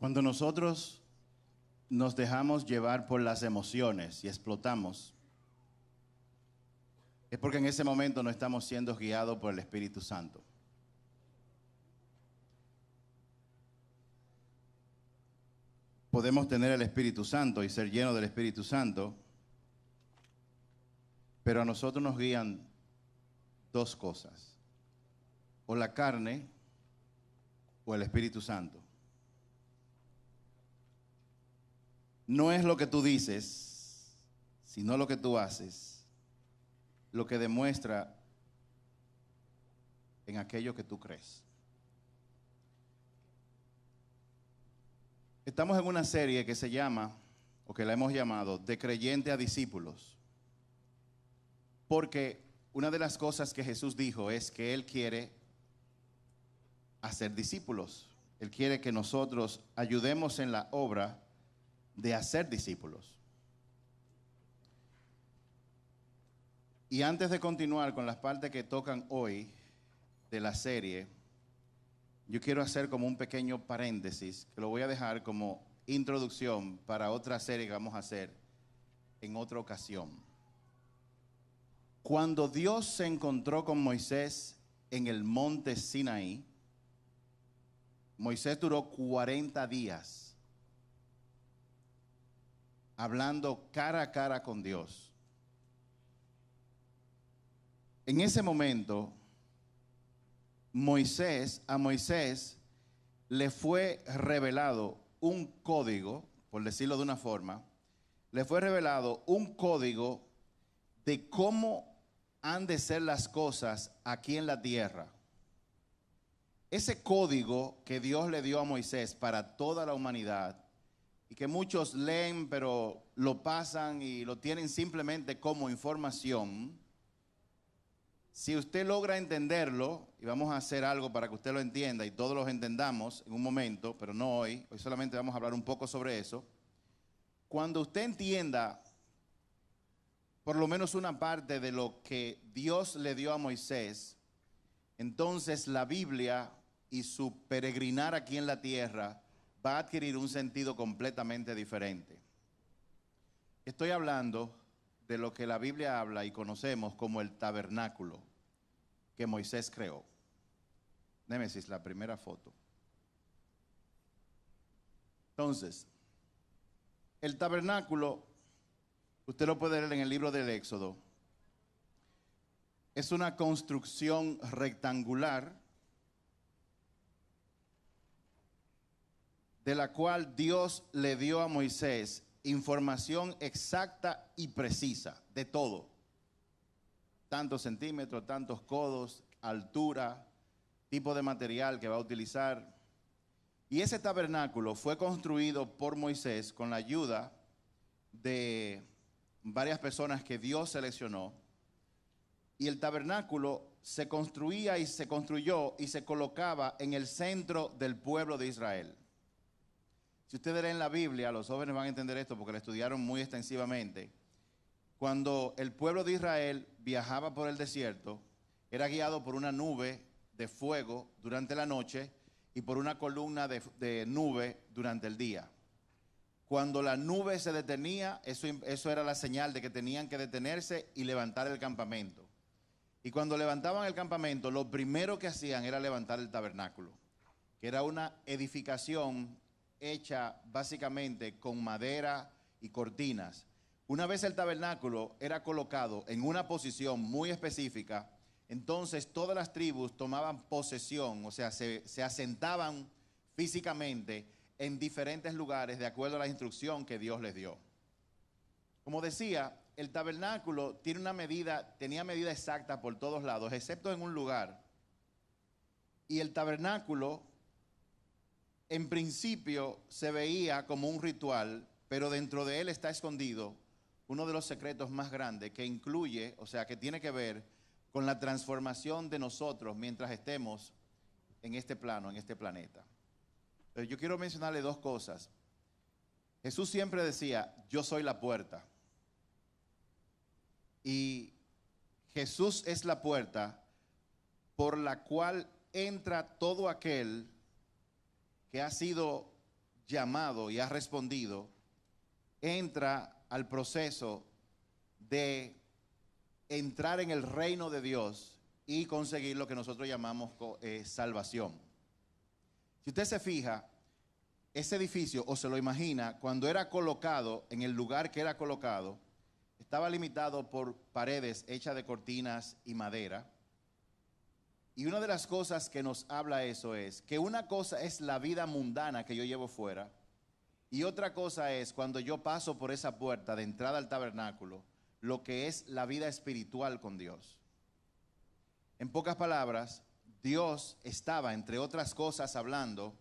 Cuando nosotros nos dejamos llevar por las emociones y explotamos, es porque en ese momento no estamos siendo guiados por el Espíritu Santo. Podemos tener el Espíritu Santo y ser llenos del Espíritu Santo, pero a nosotros nos guían dos cosas: o la carne o el Espíritu Santo. No es lo que tú dices, sino lo que tú haces, lo que demuestra en aquello que tú crees. Estamos en una serie que se llama, o que la hemos llamado, de creyente a discípulos. Porque una de las cosas que Jesús dijo es que Él quiere hacer discípulos. Él quiere que nosotros ayudemos en la obra de hacer discípulos. Y antes de continuar con las partes que tocan hoy de la serie, yo quiero hacer como un pequeño paréntesis, que lo voy a dejar como introducción para otra serie que vamos a hacer en otra ocasión. Cuando Dios se encontró con Moisés en el monte Sinaí, Moisés duró 40 días hablando cara a cara con Dios. En ese momento, a Moisés le fue revelado un código, por decirlo de una forma, le fue revelado un código de cómo han de ser las cosas aquí en la tierra. Ese código que Dios le dio a Moisés para toda la humanidad, y que muchos leen pero lo pasan y lo tienen simplemente como información. Si usted logra entenderlo, y vamos a hacer algo para que usted lo entienda y todos lo entendamos en un momento, pero no hoy solamente vamos a hablar un poco sobre eso. Cuando usted entienda por lo menos una parte de lo que Dios le dio a Moisés, entonces la Biblia y su peregrinar aquí en la tierra va a adquirir un sentido completamente diferente. Estoy hablando de lo que la Biblia habla y conocemos como el tabernáculo que Moisés creó. Némesis, la primera foto. Entonces, el tabernáculo, usted lo puede leer en el libro del Éxodo, es una construcción rectangular de la cual Dios le dio a Moisés información exacta y precisa de todo. Tantos centímetros, tantos codos, altura, tipo de material que va a utilizar. Y ese tabernáculo fue construido por Moisés con la ayuda de varias personas que Dios seleccionó. Y el tabernáculo se construía y se construyó y se colocaba en el centro del pueblo de Israel. Si ustedes leen la Biblia, los jóvenes van a entender esto porque la estudiaron muy extensivamente. Cuando el pueblo de Israel viajaba por el desierto, era guiado por una nube de fuego durante la noche y por una columna de nube durante el día. Cuando la nube se detenía, eso era la señal de que tenían que detenerse y levantar el campamento. Y cuando levantaban el campamento, lo primero que hacían era levantar el tabernáculo, que era una edificación hecha básicamente con madera y cortinas. Una vez el tabernáculo era colocado en una posición muy específica, entonces todas las tribus tomaban posesión, o sea, se asentaban físicamente en diferentes lugares de acuerdo a la instrucción que Dios les dio. Como decía, el tabernáculo tenía medida exacta por todos lados, excepto en un lugar. Y el tabernáculo en principio se veía como un ritual, pero dentro de él está escondido uno de los secretos más grandes que incluye, o sea, que tiene que ver con la transformación de nosotros mientras estemos en este plano, en este planeta. Entonces, yo quiero mencionarle dos cosas. Jesús siempre decía, yo soy la puerta. Y Jesús es la puerta por la cual entra todo aquel que ha sido llamado y ha respondido, entra al proceso de entrar en el reino de Dios y conseguir lo que nosotros llamamos salvación. Si usted se fija, ese edificio, o se lo imagina, cuando era colocado en el lugar que era colocado, estaba limitado por paredes hechas de cortinas y madera. Y una de las cosas que nos habla eso es que una cosa es la vida mundana que yo llevo fuera, y otra cosa es cuando yo paso por esa puerta de entrada al tabernáculo, lo que es la vida espiritual con Dios. En pocas palabras, Dios estaba, entre otras cosas, hablando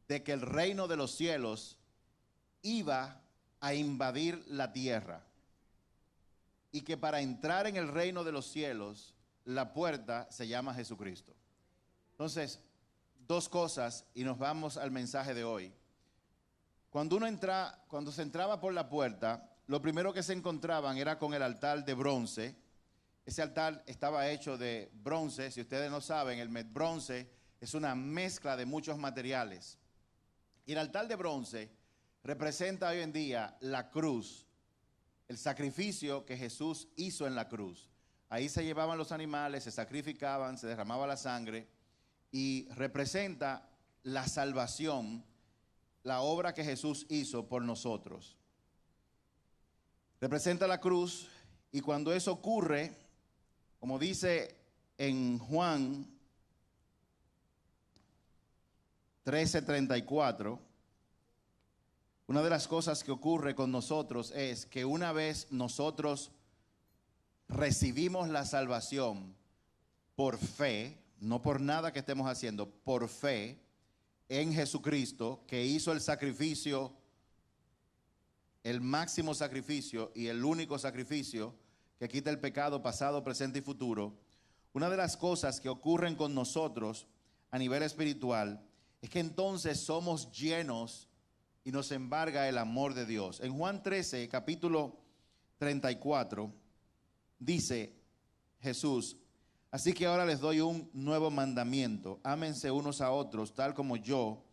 de que el reino de los cielos iba a invadir la tierra. Y que para entrar en el reino de los cielos, la puerta se llama Jesucristo. Entonces, dos cosas y nos vamos al mensaje de hoy. Cuando se entraba por la puerta, lo primero que se encontraban era con el altar de bronce. Ese altar estaba hecho de bronce. Si ustedes no saben, el bronce es una mezcla de muchos materiales. Y el altar de bronce representa hoy en día la cruz, el sacrificio que Jesús hizo en la cruz. Ahí se llevaban los animales, se sacrificaban, se derramaba la sangre y representa la salvación, la obra que Jesús hizo por nosotros. Representa la cruz, y cuando eso ocurre, como dice en Juan 13:34, una de las cosas que ocurre con nosotros es que una vez nosotros recibimos la salvación por fe, no por nada que estemos haciendo, por fe en Jesucristo, que hizo el sacrificio, el máximo sacrificio y el único sacrificio que quita el pecado pasado, presente y futuro. Una de las cosas que ocurren con nosotros a nivel espiritual es que entonces somos llenos y nos embarga el amor de Dios. En Juan 13, capítulo 34, dice Jesús: así que ahora les doy un nuevo mandamiento: ámense unos a otros tal como yo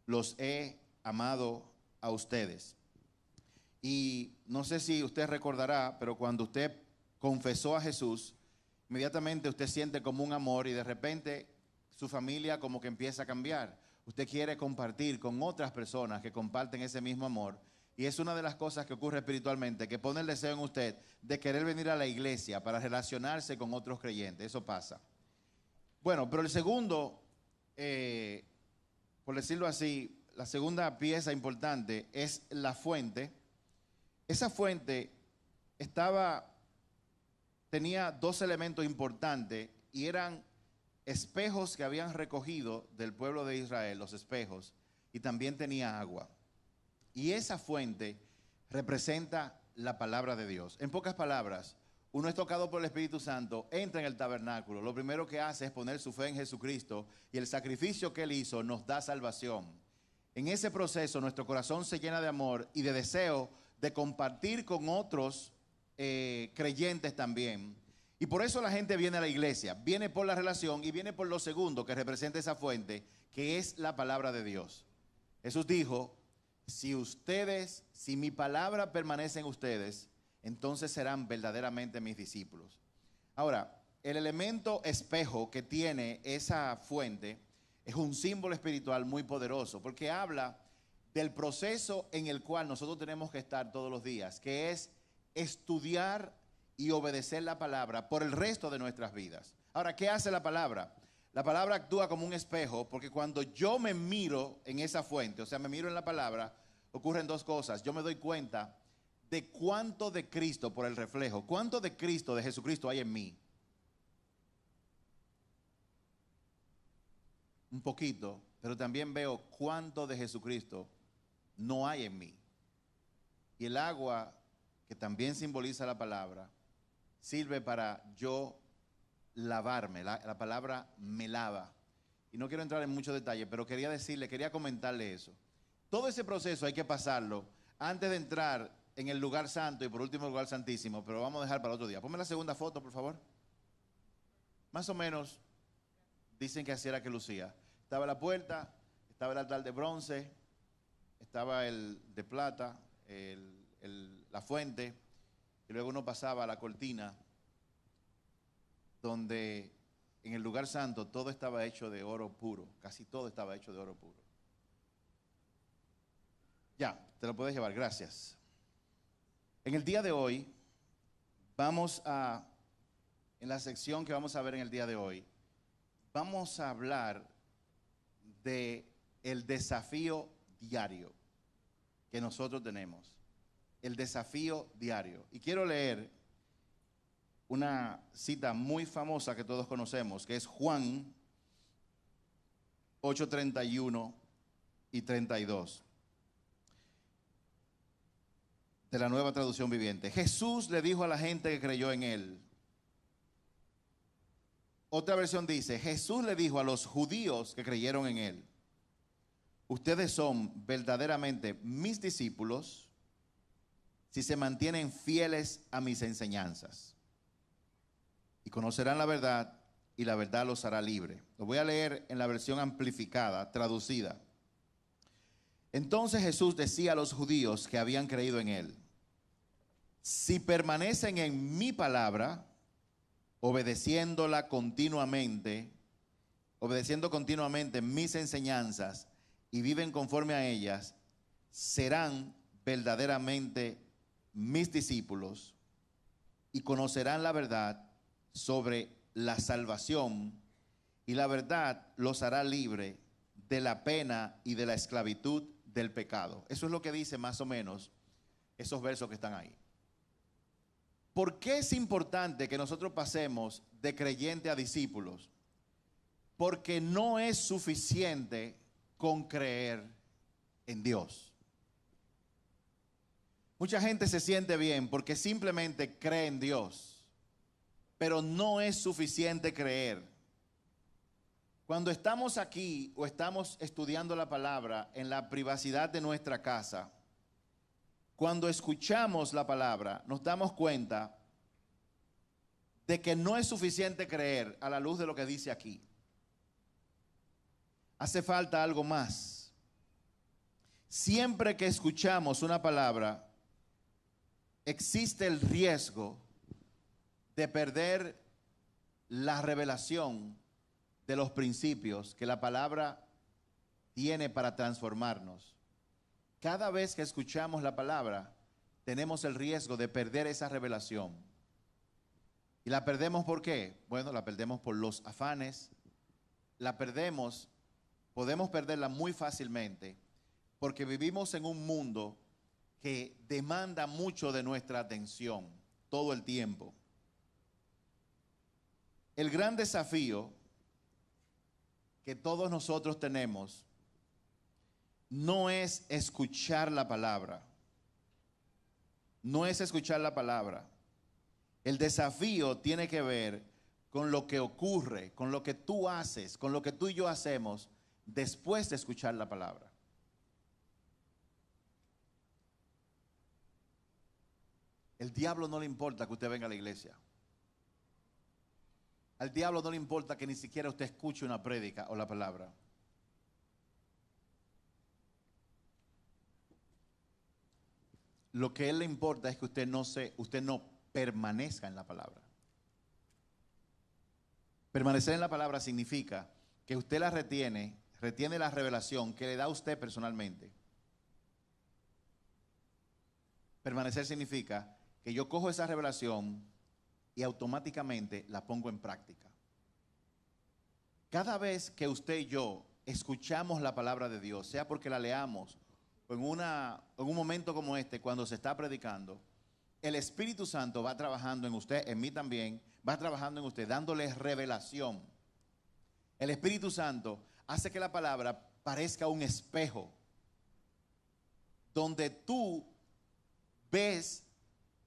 los he amado a ustedes. Y no sé si usted recordará, pero cuando usted confesó a Jesús, inmediatamente usted siente como un amor y de repente su familia como que empieza a cambiar. Usted quiere compartir con otras personas que comparten ese mismo amor. Y es una de las cosas que ocurre espiritualmente, que pone el deseo en usted de querer venir a la iglesia para relacionarse con otros creyentes. Eso pasa. Bueno, pero el segundo, por decirlo así, la segunda pieza importante es la fuente. Esa fuente tenía dos elementos importantes y eran espejos que habían recogido del pueblo de Israel, los espejos, y también tenía agua. Y esa fuente representa la palabra de Dios. En pocas palabras, uno es tocado por el Espíritu Santo, entra en el tabernáculo, lo primero que hace es poner su fe en Jesucristo y el sacrificio que Él hizo nos da salvación. En ese proceso nuestro corazón se llena de amor y de deseo de compartir con otros creyentes también. Y por eso la gente viene a la iglesia, viene por la relación y viene por lo segundo que representa esa fuente, que es la palabra de Dios. Jesús dijo: si mi palabra permanece en ustedes, entonces serán verdaderamente mis discípulos. Ahora, el elemento espejo que tiene esa fuente es un símbolo espiritual muy poderoso, porque habla del proceso en el cual nosotros tenemos que estar todos los días, que es estudiar y obedecer la palabra por el resto de nuestras vidas. Ahora, ¿qué hace la palabra? La palabra actúa como un espejo, porque cuando yo me miro en esa fuente, o sea, me miro en la palabra, ocurren dos cosas. Yo me doy cuenta de cuánto de Cristo por el reflejo, cuánto de Cristo, de Jesucristo hay en mí. Un poquito, pero también veo cuánto de Jesucristo no hay en mí. Y el agua, que también simboliza la palabra, sirve para yo lavarme. La palabra me lava. Y no quiero entrar en muchos detalles, pero quería comentarle eso. Todo ese proceso hay que pasarlo antes de entrar en el lugar santo y por último el lugar santísimo, pero vamos a dejar para otro día. Ponme la segunda foto, por favor. Más o menos dicen que así era que lucía. Estaba la puerta, estaba el altar de bronce, estaba el de plata, la fuente, y luego uno pasaba a la cortina, donde en el lugar santo todo estaba hecho de oro puro, casi todo estaba hecho de oro puro. Ya, te lo puedes llevar, gracias. En el día de hoy, en la sección que vamos a ver en el día de hoy, vamos a hablar de el desafío diario que nosotros tenemos. El desafío diario. Y quiero leer una cita muy famosa que todos conocemos, que es Juan 8:31 y 32. De la Nueva Traducción Viviente. Jesús le dijo a la gente que creyó en él. Otra versión dice, Jesús le dijo a los judíos que creyeron en él: ustedes son verdaderamente mis discípulos si se mantienen fieles a mis enseñanzas. Y conocerán la verdad, y la verdad los hará libre. Lo voy a leer en la versión amplificada, traducida. Entonces Jesús decía a los judíos que habían creído en él: si permanecen en mi palabra, obedeciendo continuamente mis enseñanzas y viven conforme a ellas, serán verdaderamente mis discípulos y conocerán la verdad sobre la salvación, y la verdad los hará libre de la pena y de la esclavitud del pecado. Eso es lo que dice más o menos esos versos que están ahí. ¿Por qué es importante que nosotros pasemos de creyente a discípulos? Porque no es suficiente con creer en Dios. Mucha gente se siente bien porque simplemente cree en Dios, pero no es suficiente creer. Cuando estamos aquí o estamos estudiando la palabra en la privacidad de nuestra casa, cuando escuchamos la palabra, nos damos cuenta de que no es suficiente creer a la luz de lo que dice aquí. Hace falta algo más. Siempre que escuchamos una palabra, existe el riesgo de perder la revelación de los principios que la palabra tiene para transformarnos. Cada vez que escuchamos la palabra, tenemos el riesgo de perder esa revelación. ¿Y la perdemos por qué? Bueno, la perdemos por los afanes. Podemos perderla muy fácilmente porque vivimos en un mundo que demanda mucho de nuestra atención todo el tiempo. El gran desafío que todos nosotros tenemos no es escuchar la palabra. No es escuchar la palabra. El desafío tiene que ver con lo que ocurre, con lo que tú haces, con lo que tú y yo hacemos después de escuchar la palabra. El diablo no le importa que usted venga a la iglesia. Al diablo no le importa que ni siquiera usted escuche una prédica o la palabra. Lo que a él le importa es que usted no permanezca en la palabra. Permanecer en la palabra significa que usted la retiene la revelación que le da a usted personalmente. Permanecer significa que yo cojo esa revelación y automáticamente la pongo en práctica. Cada vez que usted y yo escuchamos la palabra de Dios, sea porque la leamos o en un momento como este, cuando se está predicando, el Espíritu Santo va trabajando en usted, en mí también, va trabajando en usted, dándole revelación. El Espíritu Santo hace que la palabra parezca un espejo, donde tú ves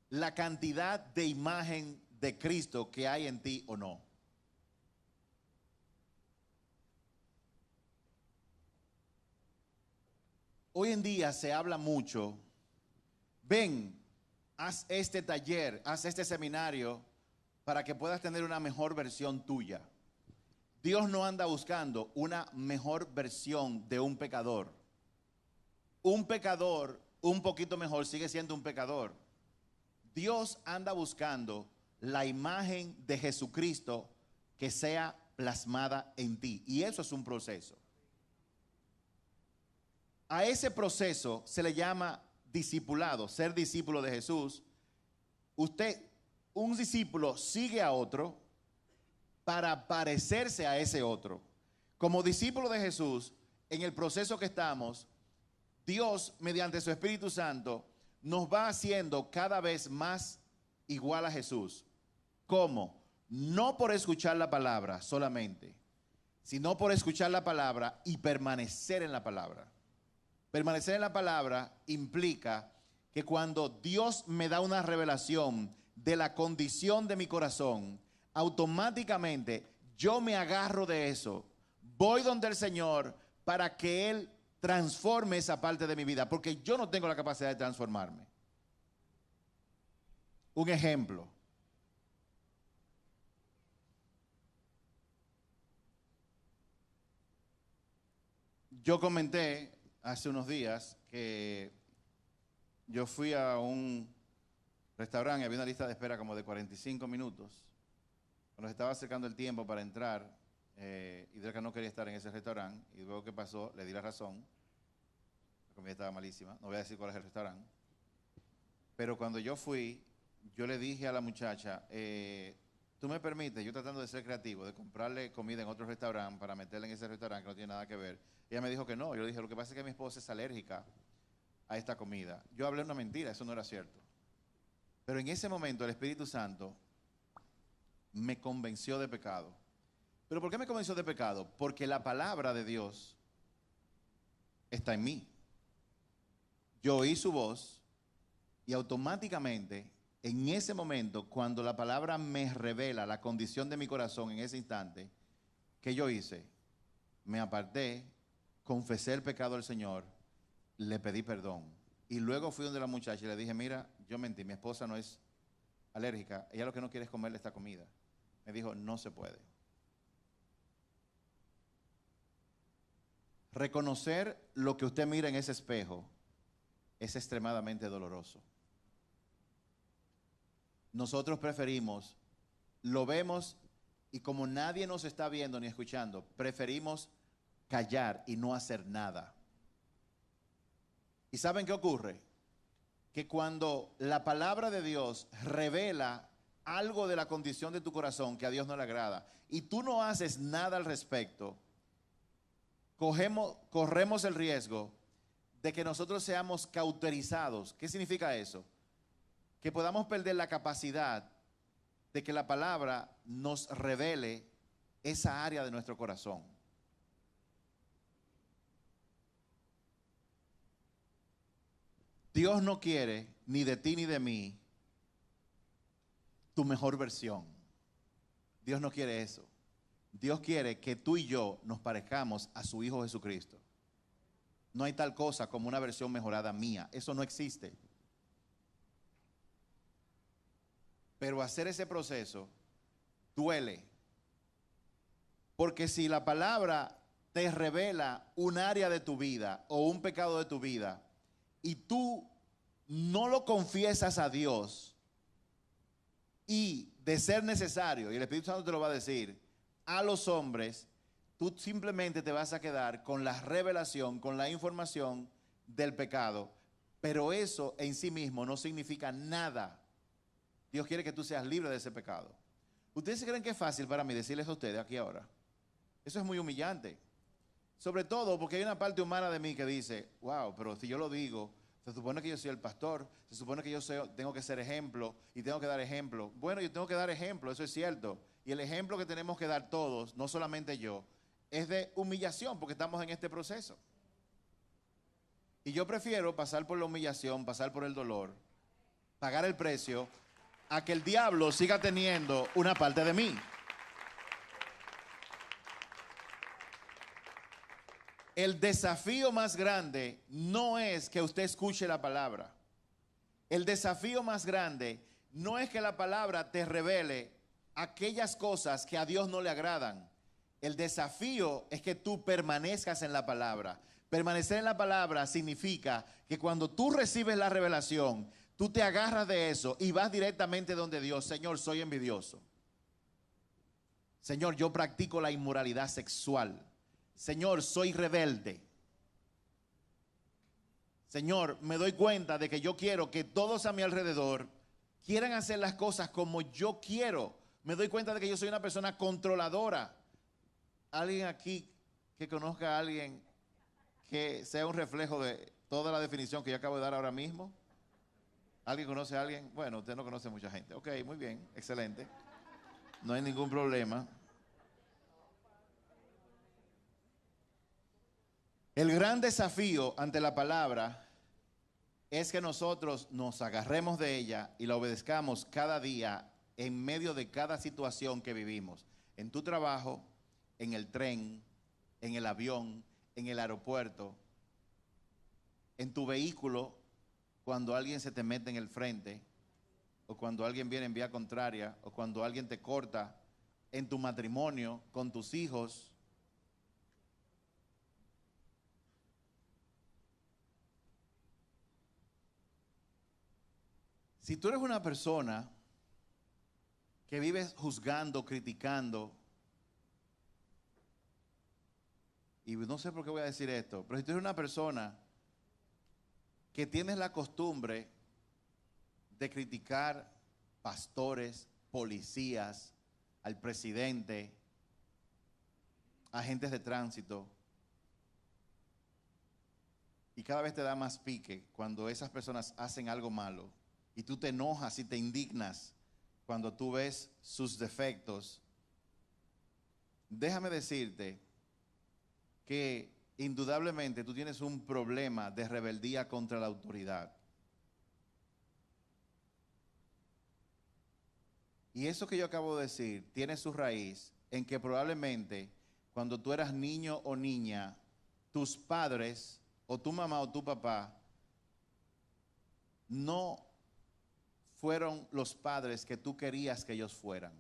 la cantidad de imagen de Cristo que hay en ti o no. Hoy en día se habla mucho, ven, haz este taller, haz este seminario para que puedas tener una mejor versión tuya. Dios no anda buscando una mejor versión de un pecador. un pecador un poquito mejor sigue siendo un pecador. Dios anda buscando la imagen de Jesucristo que sea plasmada en ti. Y eso es un proceso. A ese proceso se le llama discipulado, ser discípulo de Jesús. Un discípulo sigue a otro para parecerse a ese otro. Como discípulo de Jesús, en el proceso que estamos, Dios, mediante su Espíritu Santo, nos va haciendo cada vez más igual a Jesús. ¿Cómo? No por escuchar la palabra solamente, sino por escuchar la palabra y permanecer en la palabra. Permanecer en la palabra implica que cuando Dios me da una revelación de la condición de mi corazón, automáticamente yo me agarro de eso, voy donde el Señor para que Él transforme esa parte de mi vida, porque yo no tengo la capacidad de transformarme. Un ejemplo. Yo comenté hace unos días que yo fui a un restaurante y había una lista de espera como de 45 minutos. Cuando se estaba acercando el tiempo para entrar, Idreca no quería estar en ese restaurante y luego que pasó le di la razón. La comida estaba malísima, no voy a decir cuál es el restaurante. Pero cuando yo fui, yo le dije a la muchacha, tú me permites, yo tratando de ser creativo, de comprarle comida en otro restaurante para meterla en ese restaurante que no tiene nada que ver. Ella me dijo que no. Yo le dije, lo que pasa es que mi esposa es alérgica a esta comida. Yo hablé una mentira, eso no era cierto. Pero en ese momento el Espíritu Santo me convenció de pecado. ¿Pero por qué me convenció de pecado? Porque la palabra de Dios está en mí. Yo oí su voz y automáticamente, en ese momento, cuando la palabra me revela la condición de mi corazón en ese instante, ¿qué yo hice? Me aparté, confesé el pecado al Señor, le pedí perdón. Y luego fui donde la muchacha y le dije, mira, yo mentí, mi esposa no es alérgica, ella lo que no quiere es comerle esta comida. Me dijo, no se puede. Reconocer lo que usted mira en ese espejo es extremadamente doloroso. Nosotros preferimos, lo vemos y como nadie nos está viendo ni escuchando, preferimos callar y no hacer nada. ¿Y saben qué ocurre? Que cuando la palabra de Dios revela algo de la condición de tu corazón que a Dios no le agrada y tú no haces nada al respecto, corremos el riesgo de que nosotros seamos cauterizados. ¿Qué significa eso? Que podamos perder la capacidad de que la palabra nos revele esa área de nuestro corazón. Dios no quiere ni de ti ni de mí tu mejor versión. Dios no quiere eso. Dios quiere que tú y yo nos parezcamos a su Hijo Jesucristo. No hay tal cosa como una versión mejorada mía. Eso no existe. Pero hacer ese proceso duele. Porque si la palabra te revela un área de tu vida o un pecado de tu vida y tú no lo confiesas a Dios y de ser necesario, y el Espíritu Santo te lo va a decir, a los hombres, tú simplemente te vas a quedar con la revelación, con la información del pecado, pero eso en sí mismo no significa nada. Dios quiere que tú seas libre de ese pecado. ¿Ustedes se creen que es fácil para mí decirles a ustedes aquí ahora? Eso es muy humillante. Sobre todo porque hay una parte humana de mí que dice, wow, pero si yo lo digo, se supone que yo soy el pastor, se supone que tengo que ser ejemplo y tengo que dar ejemplo. Bueno, yo tengo que dar ejemplo, eso es cierto. Y el ejemplo que tenemos que dar todos, no solamente yo, es de humillación porque estamos en este proceso. Y yo prefiero pasar por la humillación, pasar por el dolor, pagar el precio, a que el diablo siga teniendo una parte de mí. El desafío más grande no es que usted escuche la palabra. El desafío más grande no es que la palabra te revele aquellas cosas que a Dios no le agradan. El desafío es que tú permanezcas en la palabra, Permanecer en la palabra significa que cuando tú recibes la revelación, tú te agarras de eso y vas directamente donde Dios. Señor, soy envidioso. Señor, yo practico la inmoralidad sexual. Señor, soy rebelde. Señor, me doy cuenta de que yo quiero que todos a mi alrededor quieran hacer las cosas como yo quiero. Me doy cuenta de que yo soy una persona controladora. ¿Alguien aquí que conozca a alguien que sea un reflejo de toda la definición que yo acabo de dar ahora mismo? ¿Alguien conoce a alguien? Bueno, usted no conoce a mucha gente. Ok, muy bien, excelente. No hay ningún problema. El gran desafío ante la palabra es que nosotros nos agarremos de ella y la obedezcamos cada día en medio de cada situación que vivimos. En tu trabajo, en el tren, en el avión, en el aeropuerto, en tu vehículo, cuando alguien se te mete en el frente, o cuando alguien viene en vía contraria, o cuando alguien te corta, en tu matrimonio, con tus hijos. Si tú eres una persona que vives juzgando, criticando, y no sé por qué voy a decir esto, pero si tú eres una persona que tienes la costumbre de criticar pastores, policías, al presidente, agentes de tránsito, y cada vez te da más pique cuando esas personas hacen algo malo, y tú te enojas y te indignas cuando tú ves sus defectos, déjame decirte que indudablemente tú tienes un problema de rebeldía contra la autoridad. Y eso que yo acabo de decir tiene su raíz en que probablemente cuando tú eras niño o niña, tus padres o tu mamá o tu papá no fueron los padres que tú querías que ellos fueran.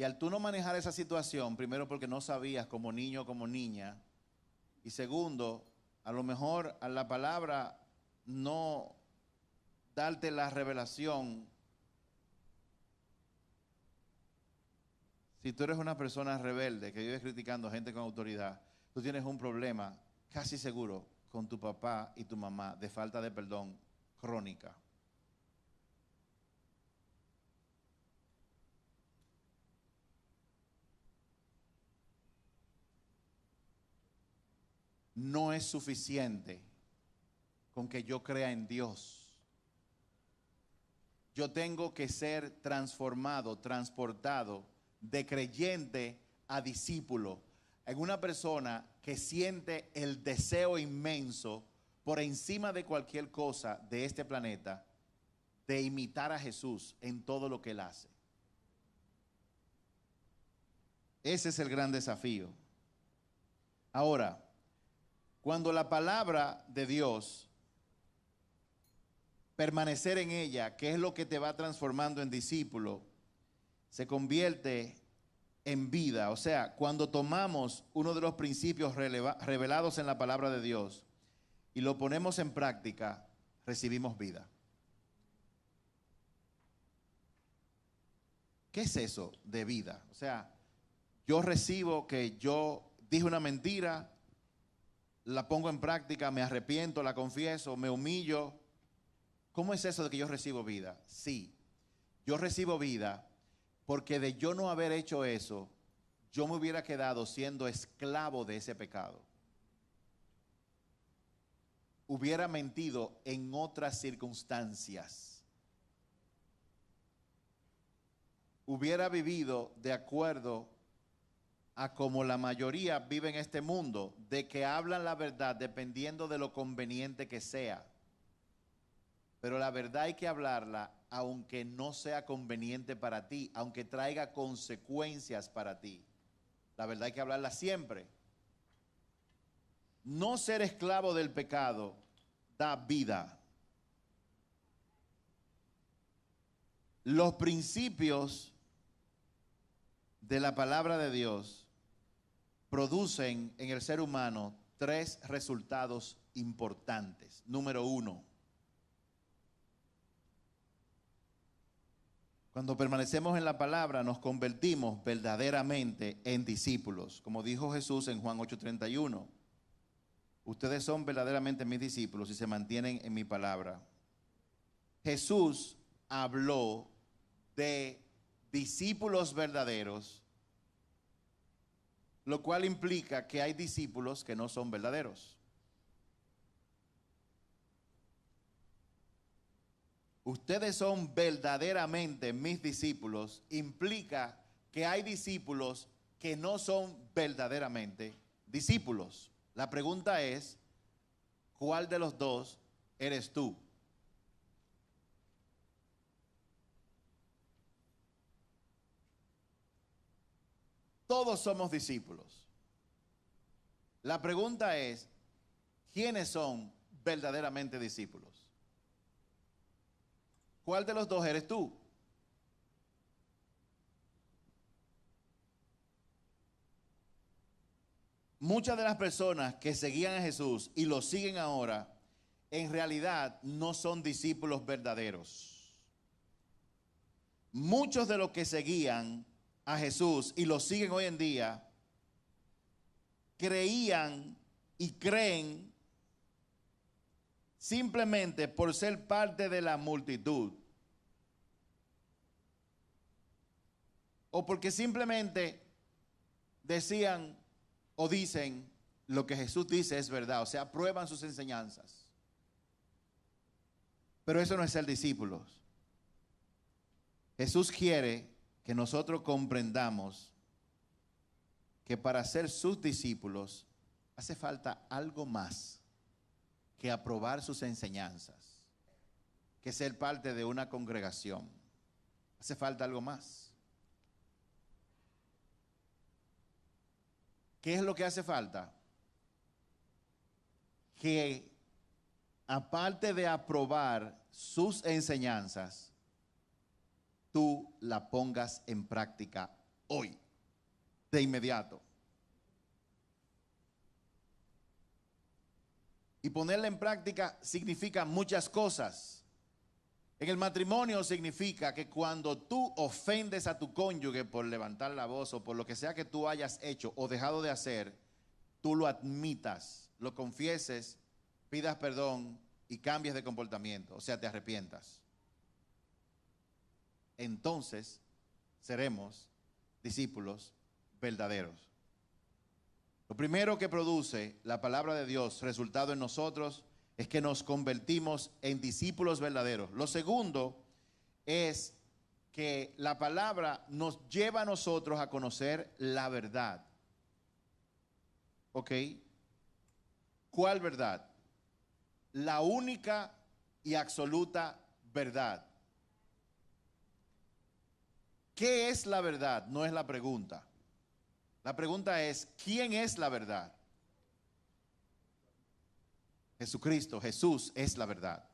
Y al tú no manejar esa situación, primero porque no sabías como niño o como niña, y segundo, a lo mejor a la palabra no darte la revelación. Si tú eres una persona rebelde que vive criticando a gente con autoridad, tú tienes un problema casi seguro con tu papá y tu mamá de falta de perdón crónica. No es suficiente con que yo crea en Dios. Yo tengo que ser transformado, transportado de creyente a discípulo, en una persona que siente el deseo inmenso por encima de cualquier cosa de este planeta de imitar a Jesús en todo lo que él hace. Ese es el gran desafío. Ahora, cuando la palabra de Dios, permanecer en ella, que es lo que te va transformando en discípulo, se convierte en vida. O sea, cuando tomamos uno de los principios revelados en la palabra de Dios y lo ponemos en práctica, recibimos vida. ¿Qué es eso de vida? O sea, yo recibo que yo dije una mentira, la pongo en práctica, me arrepiento, la confieso, me humillo. ¿Cómo es eso de que yo recibo vida? Sí, yo recibo vida porque de yo no haber hecho eso, yo me hubiera quedado siendo esclavo de ese pecado. Hubiera mentido en otras circunstancias. Hubiera vivido de acuerdo a como la mayoría vive en este mundo, de que hablan la verdad dependiendo de lo conveniente que sea. Pero la verdad hay que hablarla aunque no sea conveniente para ti, aunque traiga consecuencias para ti. La verdad hay que hablarla siempre. No ser esclavo del pecado da vida. Los principios de la palabra de Dios producen en el ser humano tres resultados importantes. Número uno, cuando permanecemos en la palabra, nos convertimos verdaderamente en discípulos. Como dijo Jesús en Juan 8:31, ustedes son verdaderamente mis discípulos y se mantienen en mi palabra. Jesús habló de discípulos verdaderos, lo cual implica que hay discípulos que no son verdaderos. Ustedes son verdaderamente mis discípulos, implica que hay discípulos que no son verdaderamente discípulos. La pregunta es, ¿cuál de los dos eres tú? Todos somos discípulos. La pregunta es, ¿quiénes son verdaderamente discípulos? ¿Cuál de los dos eres tú? Muchas de las personas que seguían a Jesús y lo siguen ahora, en realidad no son discípulos verdaderos. Muchos de los que seguían a Jesús y lo siguen hoy en día, creían y creen simplemente por ser parte de la multitud, o porque simplemente decían o dicen lo que Jesús dice es verdad, o sea, prueban sus enseñanzas. Pero eso no es ser discípulos. Jesús quiere que nosotros comprendamos que para ser sus discípulos hace falta algo más que aprobar sus enseñanzas, que ser parte de una congregación. Hace falta algo más. ¿Qué es lo que hace falta? Que aparte de aprobar sus enseñanzas, tú la pongas en práctica hoy, de inmediato. Y ponerla en práctica significa muchas cosas. En el matrimonio significa que cuando tú ofendes a tu cónyuge por levantar la voz o por lo que sea que tú hayas hecho o dejado de hacer, tú lo admitas, lo confieses, pidas perdón y cambies de comportamiento, o sea, te arrepientas. Entonces seremos discípulos verdaderos. Lo primero que produce la palabra de Dios, resultado en nosotros, es que nos convertimos en discípulos verdaderos. Lo segundo es que la palabra nos lleva a nosotros a conocer la verdad. ¿Ok? ¿Cuál verdad? La única y absoluta verdad. ¿Qué es la verdad? No es la pregunta. La pregunta es, ¿quién es la verdad? Jesucristo, Jesús es la verdad.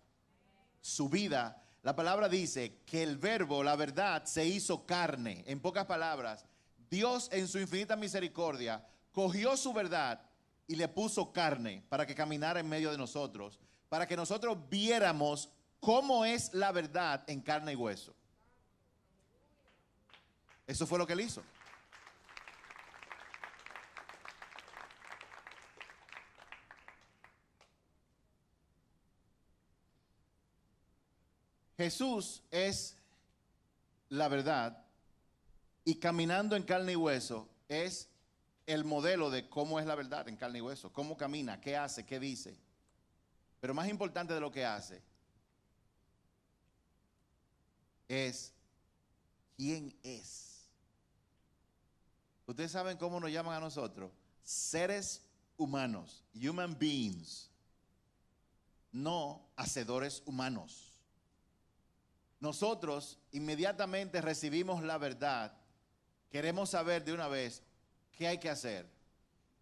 Su vida, la palabra dice que el verbo, la verdad, se hizo carne. En pocas palabras, Dios en su infinita misericordia cogió su verdad y le puso carne para que caminara en medio de nosotros, para que nosotros viéramos cómo es la verdad en carne y hueso. Eso fue lo que él hizo. Jesús es la verdad y caminando en carne y hueso es el modelo de cómo es la verdad en carne y hueso, cómo camina, qué hace, qué dice. Pero más importante de lo que hace es quién es. Ustedes saben cómo nos llaman a nosotros, seres humanos, human beings, no hacedores humanos. Nosotros inmediatamente recibimos la verdad, queremos saber de una vez qué hay que hacer.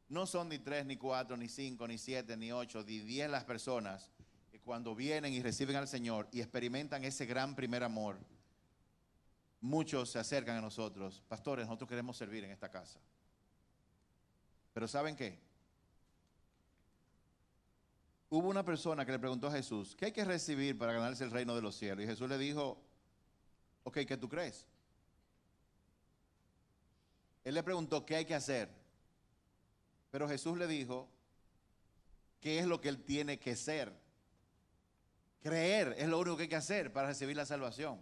No son ni 3, ni 4, ni 5, ni 7, ni 8, ni 10 las personas que cuando vienen y reciben al Señor y experimentan ese gran primer amor, muchos se acercan a nosotros. Pastores, nosotros queremos servir en esta casa. Pero ¿saben qué? Hubo una persona que le preguntó a Jesús, ¿qué hay que recibir para ganarse el reino de los cielos? Y Jesús le dijo, ok, ¿qué tú crees? Él le preguntó, ¿qué hay que hacer? Pero Jesús le dijo, ¿qué es lo que él tiene que ser? Creer es lo único que hay que hacer para recibir la salvación.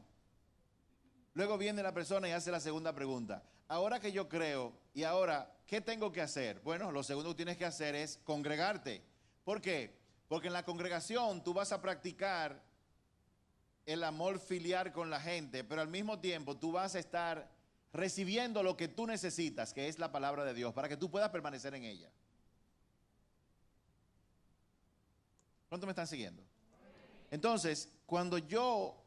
Luego viene la persona y hace la segunda pregunta. Ahora que yo creo, y ahora, ¿qué tengo que hacer? Bueno, lo segundo que tienes que hacer es congregarte. ¿Por qué? Porque en la congregación tú vas a practicar el amor filial con la gente, pero al mismo tiempo tú vas a estar recibiendo lo que tú necesitas, que es la palabra de Dios, para que tú puedas permanecer en ella. ¿Cuántos me están siguiendo? Entonces, cuando yo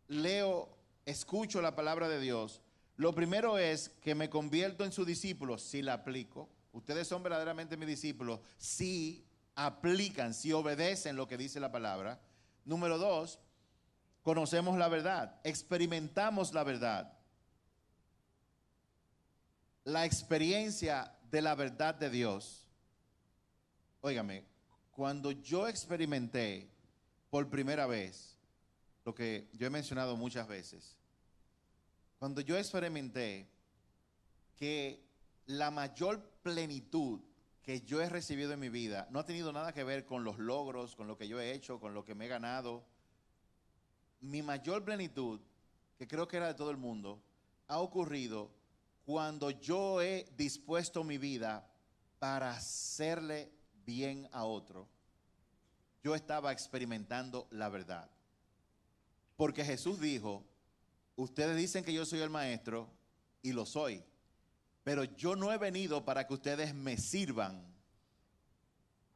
leo, escucho la palabra de Dios, lo primero es que me convierto en su discípulo si la aplico. Ustedes son verdaderamente mis discípulos si aplican, si obedecen lo que dice la palabra. Número 2, conocemos la verdad, experimentamos la verdad. La experiencia de la verdad de Dios. Óigame, cuando yo experimenté por primera vez, lo que yo he mencionado muchas veces, cuando yo experimenté que la mayor plenitud que yo he recibido en mi vida no ha tenido nada que ver con los logros, con lo que yo he hecho, con lo que me he ganado. Mi mayor plenitud, que creo que era de todo el mundo, ha ocurrido cuando yo he dispuesto mi vida para hacerle bien a otro. Yo estaba experimentando la verdad. Porque Jesús dijo, ustedes dicen que yo soy el maestro y lo soy, pero yo no he venido para que ustedes me sirvan.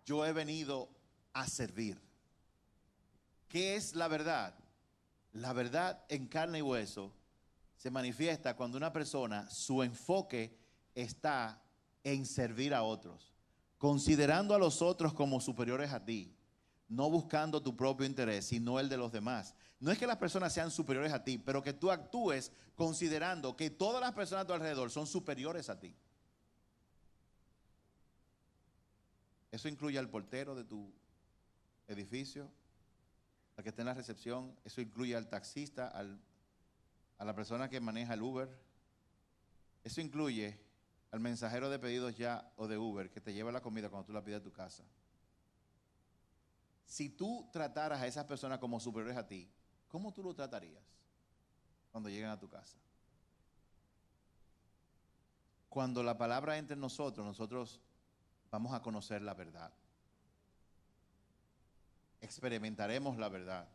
Yo he venido a servir. ¿Qué es la verdad? La verdad en carne y hueso se manifiesta cuando una persona, su enfoque está en servir a otros, considerando a los otros como superiores a ti, no buscando tu propio interés, sino el de los demás. No es que las personas sean superiores a ti, pero que tú actúes considerando que todas las personas a tu alrededor son superiores a ti. Eso incluye al portero de tu edificio, al que está en la recepción. Eso incluye al taxista, a la persona que maneja el Uber. Eso incluye al mensajero de pedidos ya o de Uber que te lleva la comida cuando tú la pides a tu casa. Si tú trataras a esas personas como superiores a ti, ¿cómo tú lo tratarías cuando lleguen a tu casa? Cuando la palabra entre en nosotros, nosotros vamos a conocer la verdad. Experimentaremos la verdad.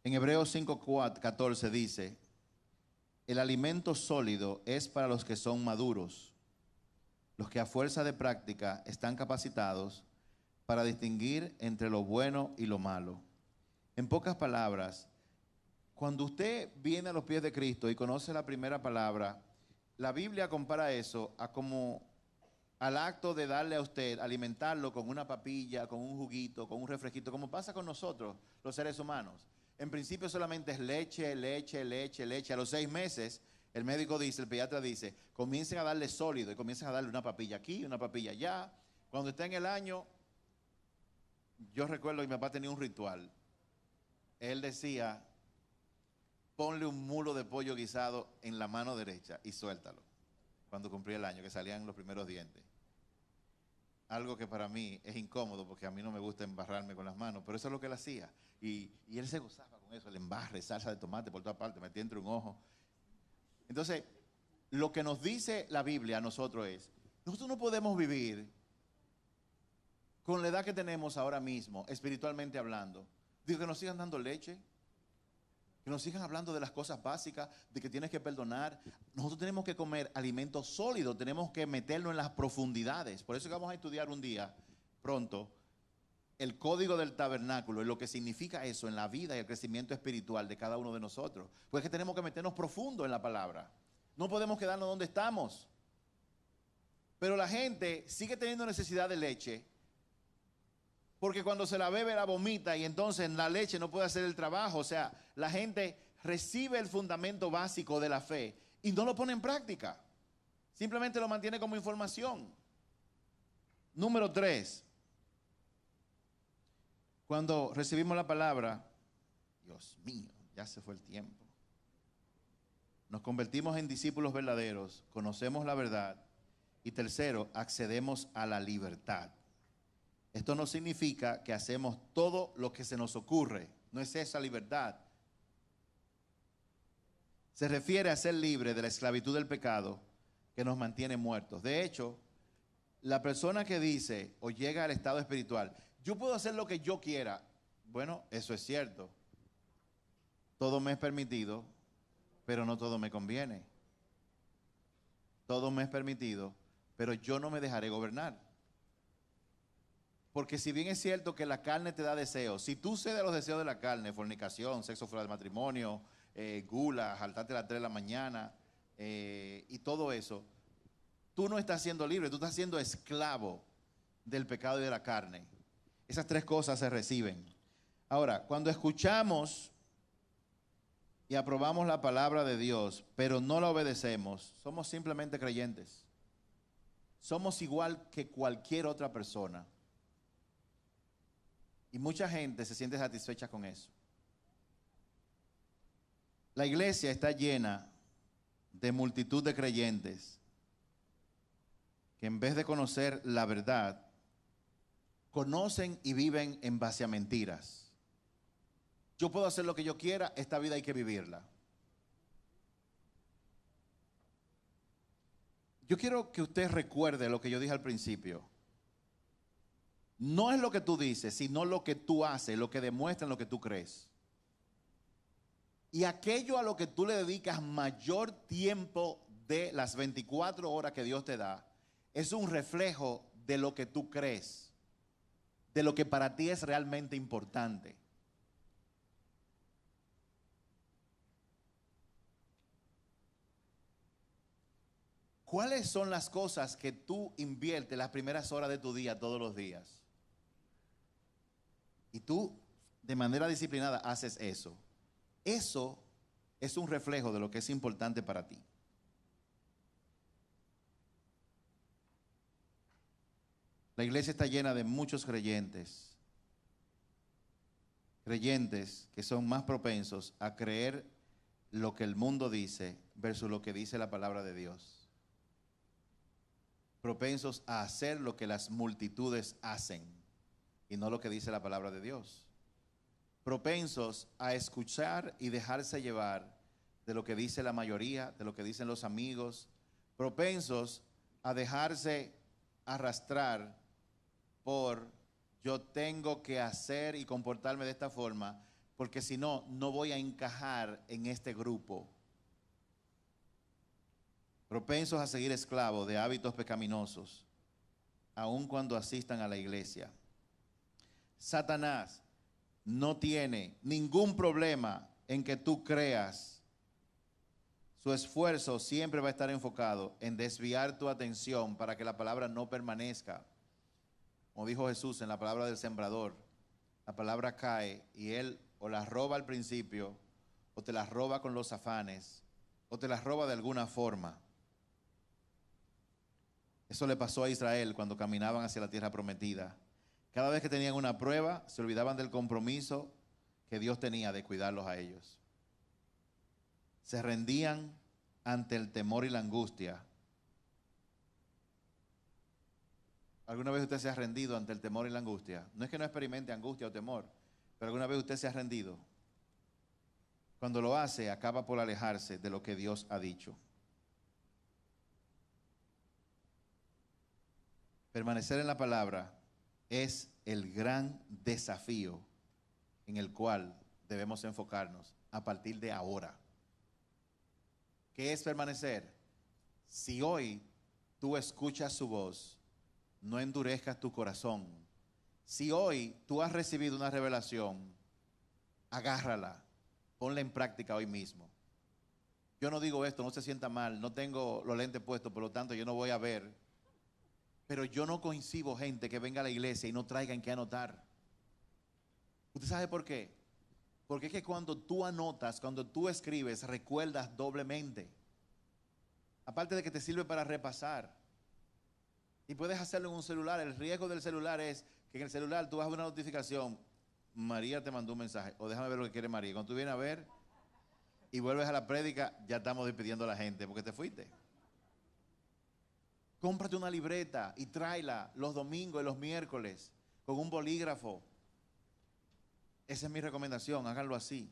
En Hebreos 5:14 dice, el alimento sólido es para los que son maduros, los que a fuerza de práctica están capacitados para distinguir entre lo bueno y lo malo. En pocas palabras, cuando usted viene a los pies de Cristo y conoce la primera palabra, la Biblia compara eso a como al acto de darle a usted, alimentarlo con una papilla, con un juguito, con un refresquito, como pasa con nosotros, los seres humanos. En principio solamente es leche, leche, leche, leche. A los 6 meses, el médico dice, el pediatra dice, comiencen a darle sólido y comiencen a darle una papilla aquí, una papilla allá. Cuando está en el año, yo recuerdo que mi papá tenía un ritual. Él decía, ponle un mulo de pollo guisado en la mano derecha y suéltalo. Cuando cumplía el año, que salían los primeros dientes. Algo que para mí es incómodo porque a mí no me gusta embarrarme con las manos, pero eso es lo que él hacía. Y él se gozaba con eso, el embarre, salsa de tomate por toda parte, metía entre un ojo. Entonces, lo que nos dice la Biblia a nosotros es, nosotros no podemos vivir con la edad que tenemos ahora mismo, espiritualmente hablando. Digo, que nos sigan dando leche, que nos sigan hablando de las cosas básicas, de que tienes que perdonar. Nosotros tenemos que comer alimentos sólidos, tenemos que meternos en las profundidades. Por eso que vamos a estudiar un día, pronto, el código del tabernáculo y lo que significa eso en la vida y el crecimiento espiritual de cada uno de nosotros. Pues es que tenemos que meternos profundo en la palabra. No podemos quedarnos donde estamos. Pero la gente sigue teniendo necesidad de leche, porque cuando se la bebe la vomita y entonces la leche no puede hacer el trabajo. O sea, la gente recibe el fundamento básico de la fe y no lo pone en práctica. Simplemente lo mantiene como información. Número 3, cuando recibimos la palabra, Dios mío, ya se fue el tiempo. Nos convertimos en discípulos verdaderos, conocemos la verdad. Y tercero, accedemos a la libertad. Esto no significa que hacemos todo lo que se nos ocurre. No es esa libertad. Se refiere a ser libre de la esclavitud del pecado que nos mantiene muertos. De hecho, la persona que dice o llega al estado espiritual, yo puedo hacer lo que yo quiera. Bueno, eso es cierto. Todo me es permitido, pero no todo me conviene. Todo me es permitido, pero yo no me dejaré gobernar. Porque si bien es cierto que la carne te da deseos, si tú cedes a los deseos de la carne, fornicación, sexo fuera del matrimonio, gula, saltarte a las 3 de la mañana y todo eso, tú no estás siendo libre, tú estás siendo esclavo del pecado y de la carne. Esas 3 cosas se reciben. Ahora, cuando escuchamos y aprobamos la palabra de Dios, pero no la obedecemos, somos simplemente creyentes. Somos igual que cualquier otra persona. Y mucha gente se siente satisfecha con eso. La iglesia está llena de multitud de creyentes que en vez de conocer la verdad, conocen y viven en base a mentiras. Yo puedo hacer lo que yo quiera, esta vida hay que vivirla. Yo quiero que usted recuerde lo que yo dije al principio. No es lo que tú dices, sino lo que tú haces, lo que demuestra en lo que tú crees. Y aquello a lo que tú le dedicas mayor tiempo de las 24 horas que Dios te da, es un reflejo de lo que tú crees, de lo que para ti es realmente importante. ¿Cuáles son las cosas que tú inviertes las primeras horas de tu día todos los días? Y tú de manera disciplinada haces eso. Eso es un reflejo de lo que es importante para ti. La iglesia está llena de muchos creyentes que son más propensos a creer lo que el mundo dice versus lo que dice la palabra de Dios. Propensos a hacer lo que las multitudes hacen y no lo que dice la palabra de Dios. Propensos a escuchar y dejarse llevar de lo que dice la mayoría, de lo que dicen los amigos. Propensos a dejarse arrastrar por yo tengo que hacer y comportarme de esta forma, porque si no, no voy a encajar en este grupo. Propensos a seguir esclavos de hábitos pecaminosos, aun cuando asistan a la iglesia. Satanás no tiene ningún problema en que tú creas. Su esfuerzo siempre va a estar enfocado en desviar tu atención para que la palabra no permanezca. Como dijo Jesús en la palabra del sembrador, la palabra cae y él o la roba al principio, o te la roba con los afanes, o te la roba de alguna forma. Eso le pasó a Israel cuando caminaban hacia la tierra prometida. Cada vez que tenían una prueba, se olvidaban del compromiso que Dios tenía de cuidarlos a ellos. Se rendían ante el temor y la angustia. ¿Alguna vez usted se ha rendido ante el temor y la angustia? No es que no experimente angustia o temor, pero alguna vez usted se ha rendido. Cuando lo hace, acaba por alejarse de lo que Dios ha dicho. Permanecer en la palabra es el gran desafío en el cual debemos enfocarnos a partir de ahora. ¿Qué es permanecer? Si hoy tú escuchas su voz, no endurezcas tu corazón. Si hoy tú has recibido una revelación, agárrala, ponla en práctica hoy mismo. Yo no digo esto, no se sienta mal, no tengo los lentes puestos, por lo tanto yo no voy a ver. Pero yo no coincido gente que venga a la iglesia y no traigan que anotar. ¿Usted sabe por qué? Porque es que cuando tú anotas, cuando tú escribes, recuerdas doblemente. Aparte de que te sirve para repasar. Y puedes hacerlo en un celular. El riesgo del celular es que en el celular tú vas a ver una notificación, María te mandó un mensaje, o déjame ver lo que quiere María. Cuando tú vienes a ver y vuelves a la prédica, ya estamos despidiendo a la gente porque te fuiste. Cómprate una libreta y tráela los domingos y los miércoles con un bolígrafo. Esa es mi recomendación, háganlo así.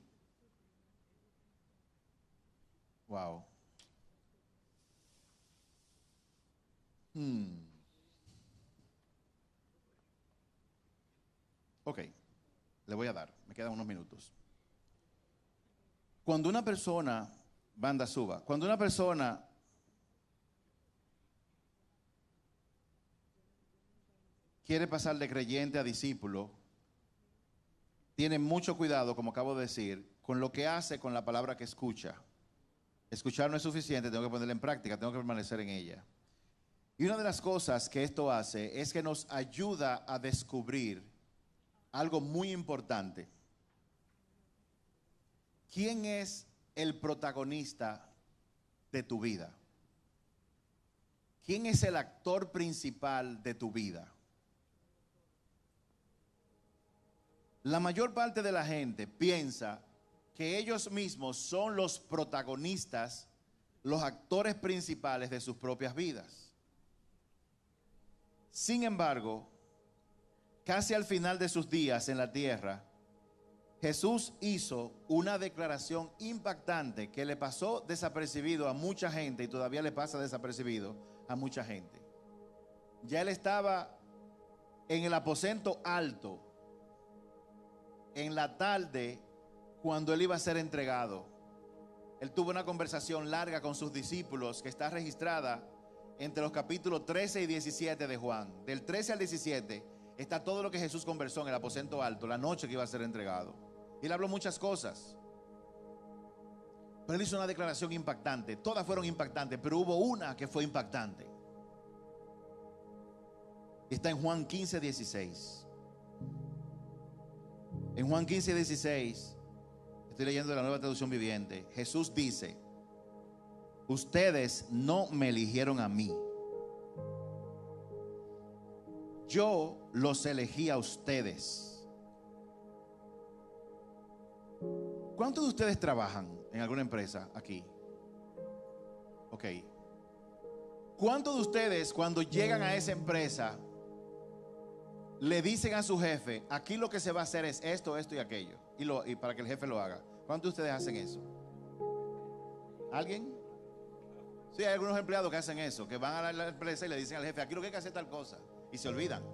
Wow. Ok, le voy a dar, me quedan unos minutos. Cuando una persona, banda suba, cuando una persona quiere pasar de creyente a discípulo, tiene mucho cuidado, como acabo de decir, con lo que hace con la palabra que escucha. Escuchar no es suficiente, tengo que ponerla en práctica, tengo que permanecer en ella. Y una de las cosas que esto hace es que nos ayuda a descubrir algo muy importante. ¿Quién es el protagonista de tu vida? ¿Quién es el actor principal de tu vida? La mayor parte de la gente piensa que ellos mismos son los protagonistas, los actores principales de sus propias vidas. Sin embargo, casi al final de sus días en la tierra, Jesús hizo una declaración impactante que le pasó desapercibido a mucha gente y todavía le pasa desapercibido a mucha gente. Ya él estaba en el aposento alto en la tarde cuando él iba a ser entregado. Él tuvo una conversación larga con sus discípulos que está registrada entre los capítulos 13 y 17 de Juan. Del 13 al 17 está todo lo que Jesús conversó en el aposento alto, la noche que iba a ser entregado. Y él habló muchas cosas, pero él hizo una declaración impactante. Todas fueron impactantes, pero hubo una que fue impactante. Está en Juan 15, 16. En Juan 15, 16, estoy leyendo la Nueva Traducción Viviente. Jesús dice: ustedes no me eligieron a mí, yo los elegí a ustedes. ¿Cuántos de ustedes trabajan en alguna empresa aquí? Ok. ¿Cuántos de ustedes cuando llegan a esa empresa le dicen a su jefe, aquí lo que se va a hacer es esto, esto y aquello, y para que el jefe lo haga? ¿Cuántos de ustedes hacen eso? ¿Alguien? Sí, hay algunos empleados que hacen eso, que van a la empresa y le dicen al jefe, aquí lo que hay que hacer es tal cosa, y se olvidan.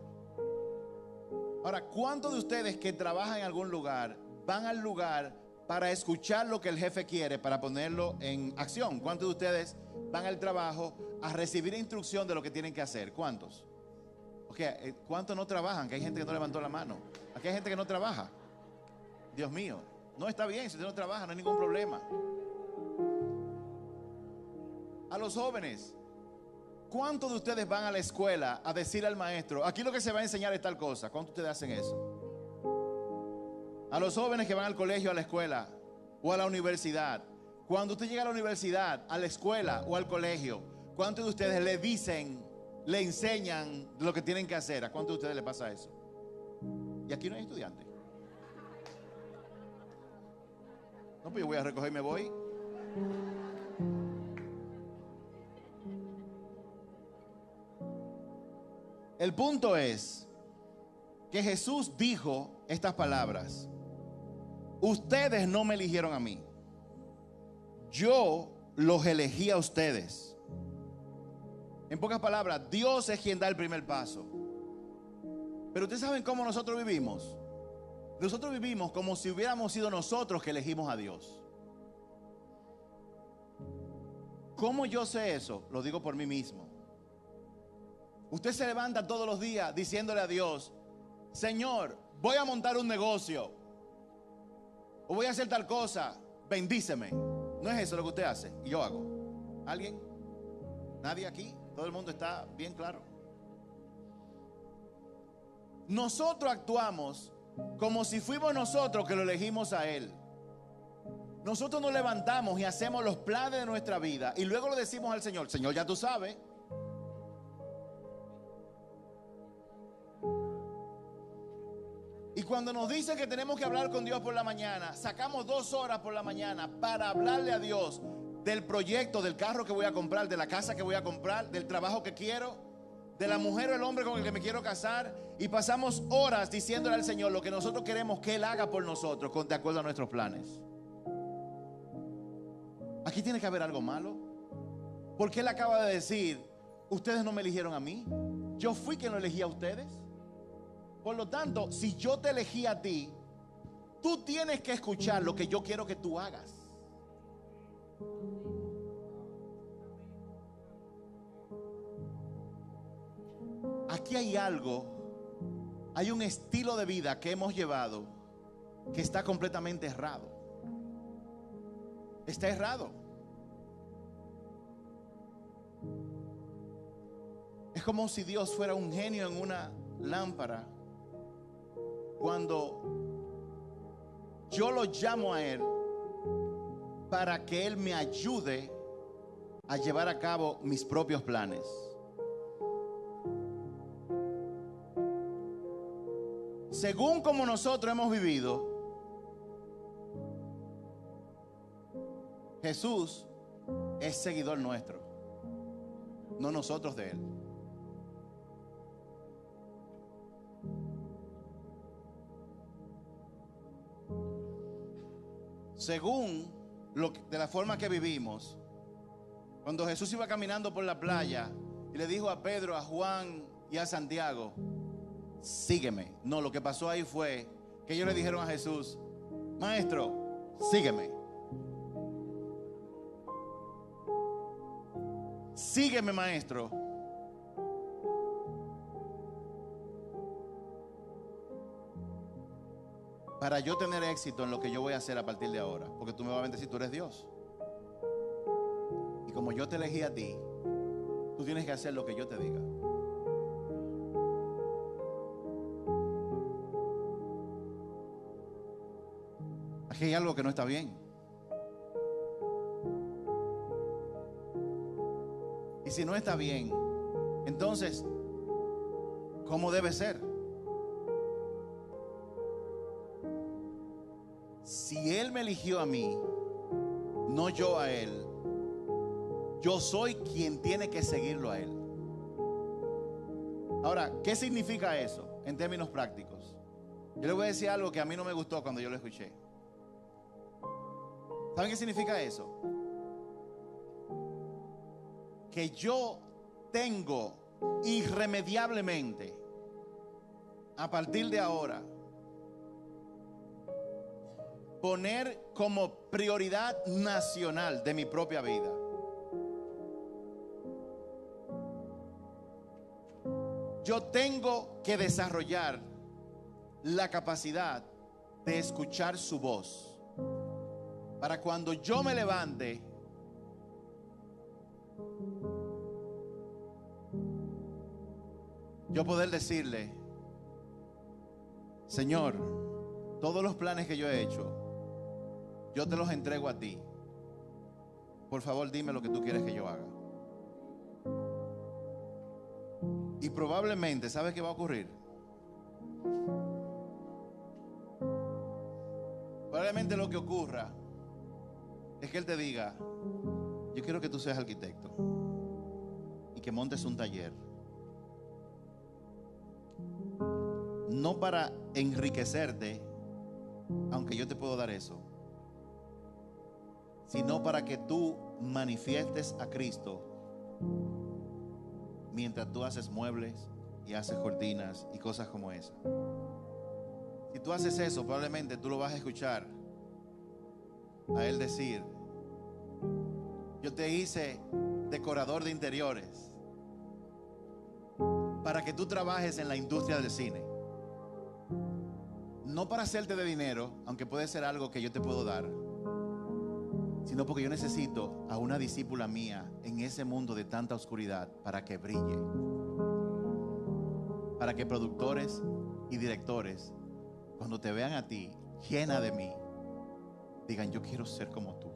Ahora, ¿cuántos de ustedes que trabajan en algún lugar van al lugar para escuchar lo que el jefe quiere para ponerlo en acción? ¿Cuántos de ustedes van al trabajo a recibir instrucción de lo que tienen que hacer? ¿Cuántos? Okay, ¿cuántos no trabajan? Que hay gente que no levantó la mano. Aquí hay gente que no trabaja. Dios mío, no está bien, si usted no trabaja no hay ningún problema. A los jóvenes, ¿cuántos de ustedes van a la escuela a decir al maestro, aquí lo que se va a enseñar es tal cosa? ¿Cuántos de ustedes hacen eso? A los jóvenes que van al colegio, a la escuela o a la universidad, cuando usted llega a la universidad, a la escuela o al colegio, ¿cuántos de ustedes le dicen, le enseñan lo que tienen que hacer? ¿A cuántos de ustedes le pasa eso? Y aquí no hay estudiantes. No, pues yo voy a recoger y me voy. El punto es que Jesús dijo estas palabras: ustedes no me eligieron a mí, yo los elegí a ustedes. En pocas palabras, Dios es quien da el primer paso. Pero ustedes saben cómo nosotros vivimos. Nosotros vivimos como si hubiéramos sido nosotros que elegimos a Dios. ¿Cómo yo sé eso? Lo digo por mí mismo. Usted se levanta todos los días diciéndole a Dios: Señor, voy a montar un negocio o voy a hacer tal cosa, bendíceme. ¿No es eso lo que usted hace y yo hago? ¿Alguien? ¿Nadie aquí? Todo el mundo está bien claro. Nosotros actuamos como si fuimos nosotros que lo elegimos a Él. Nosotros nos levantamos y hacemos los planes de nuestra vida y luego le decimos al Señor: Señor, ya tú sabes. cuando nos dicen que tenemos que hablar con Dios por la mañana, sacamos 2 horas por la mañana para hablarle a Dios del proyecto, del carro que voy a comprar, de la casa que voy a comprar, del trabajo que quiero, de la mujer o el hombre con el que me quiero casar. Y pasamos horas diciéndole al Señor lo que nosotros queremos que Él haga por nosotros, de acuerdo a nuestros planes. Aquí tiene que haber algo malo, porque Él acaba de decir: ustedes no me eligieron a mí, yo fui quien lo elegí a ustedes. Por lo tanto, si yo te elegí a ti, tú tienes que escuchar lo que yo quiero que tú hagas. Aquí hay algo, hay un estilo de vida que hemos llevado que está completamente errado. Está errado. Es como si Dios fuera un genio en una lámpara. Cuando yo lo llamo a Él para que Él me ayude a llevar a cabo mis propios planes. Según como nosotros hemos vivido, Jesús es seguidor nuestro, no nosotros de Él. Según de la forma que vivimos, cuando Jesús iba caminando por la playa y le dijo a Pedro, a Juan y a Santiago: sígueme. No, lo que pasó ahí fue que ellos le dijeron a Jesús: Maestro, sígueme. Sígueme, maestro. Para yo tener éxito en lo que yo voy a hacer a partir de ahora. Porque tú me vas a bendecir, tú eres Dios. Y como yo te elegí a ti, tú tienes que hacer lo que yo te diga. Aquí hay algo que no está bien. Y si no está bien, entonces, ¿cómo debe ser? Si Él me eligió a mí, no yo a Él, yo soy quien tiene que seguirlo a Él. Ahora, ¿qué significa eso en términos prácticos? Yo le voy a decir algo que a mí no me gustó cuando yo lo escuché. ¿Saben qué significa eso? Que yo tengo irremediablemente, a partir de ahora, poner como prioridad nacional de mi propia vida yo tengo que desarrollar la capacidad de escuchar su voz, para cuando yo me levante, yo poder decirle: Señor, todos los planes que yo he hecho, yo te los entrego a ti. Por favor, dime lo que tú quieres que yo haga. Y probablemente, ¿sabes qué va a ocurrir? Probablemente lo que ocurra es que Él te diga: yo quiero que tú seas arquitecto y que montes un taller. No para enriquecerte, aunque yo te puedo dar eso, sino para que tú manifiestes a Cristo mientras tú haces muebles y haces cortinas y cosas como esa. Si tú haces eso, probablemente tú lo vas a escuchar a Él decir: yo te hice decorador de interiores para que tú trabajes en la industria del cine. No para hacerte de dinero, aunque puede ser algo que yo te puedo dar, sino porque yo necesito a una discípula mía en ese mundo de tanta oscuridad para que brille, para que productores y directores, cuando te vean a ti llena de mí, digan: yo quiero ser como tú,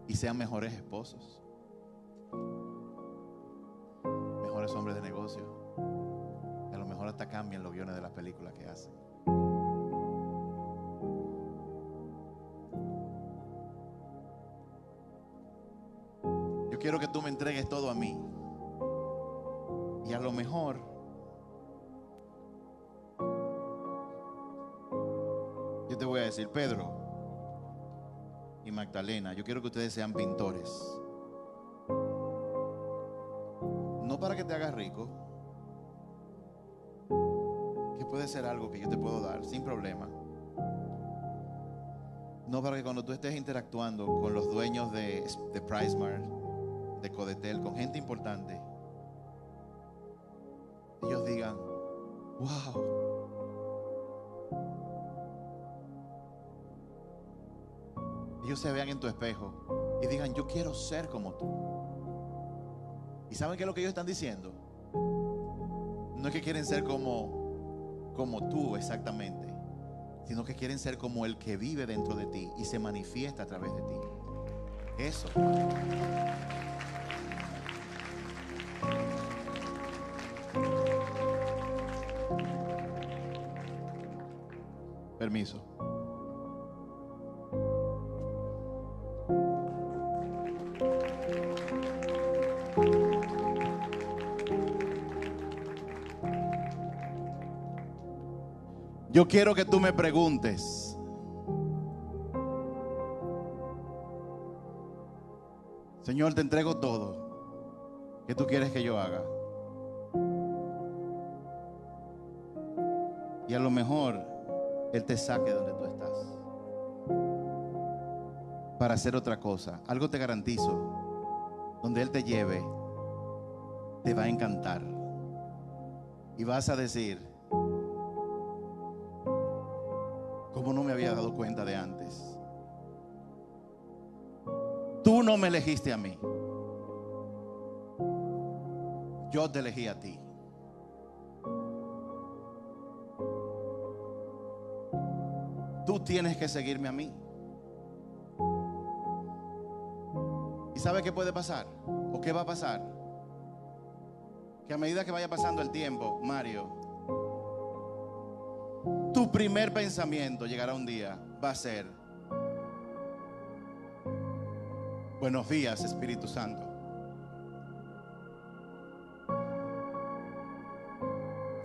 y sean mejores esposos, mejores hombres de negocio, y a lo mejor mejor hasta cambian los guiones de las películas que hacen. Yo quiero que tú me entregues todo a mí. Y a lo mejor yo te voy a decir, Pedro y Magdalena, yo quiero que ustedes sean pintores. No para que te hagas rico, que puede ser algo que yo te puedo dar sin problema. No para que cuando tú estés interactuando con los dueños de PriceMart, de Codetel, con gente importante, ellos digan, wow, ellos se vean en tu espejo y digan, yo quiero ser como tú. ¿Y saben qué es lo que ellos están diciendo? No es que quieren ser como tú exactamente, sino que quieren ser como el que vive dentro de ti y se manifiesta a través de ti. Eso. Permiso. Yo quiero que tú me preguntes, Señor, te entrego todo. ¿Qué tú quieres que yo haga? Y a lo mejor Él te saque donde tú estás para hacer otra cosa. Algo te garantizo, donde Él te lleve, te va a encantar. Y vas a decir, ¿cómo no me había dado cuenta de antes? Tú no me elegiste a mí, yo te elegí a ti. Tú tienes que seguirme a mí. ¿Y sabe qué puede pasar? ¿O qué va a pasar? Que a medida que vaya pasando el tiempo, Mario, tu primer pensamiento llegará un día, va a ser, buenos días, Espíritu Santo.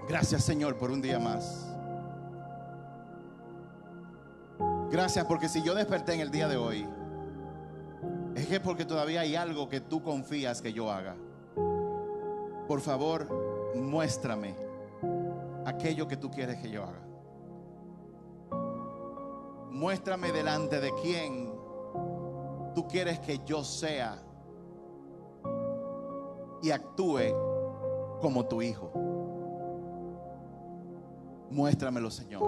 Gracias, Señor, por un día más. Gracias porque si yo desperté en el día de hoy, es que porque todavía hay algo que tú confías que yo haga. Por favor, muéstrame aquello que tú quieres que yo haga. Muéstrame delante de quién tú quieres que yo sea y actúe como tu hijo. Muéstramelo, Señor.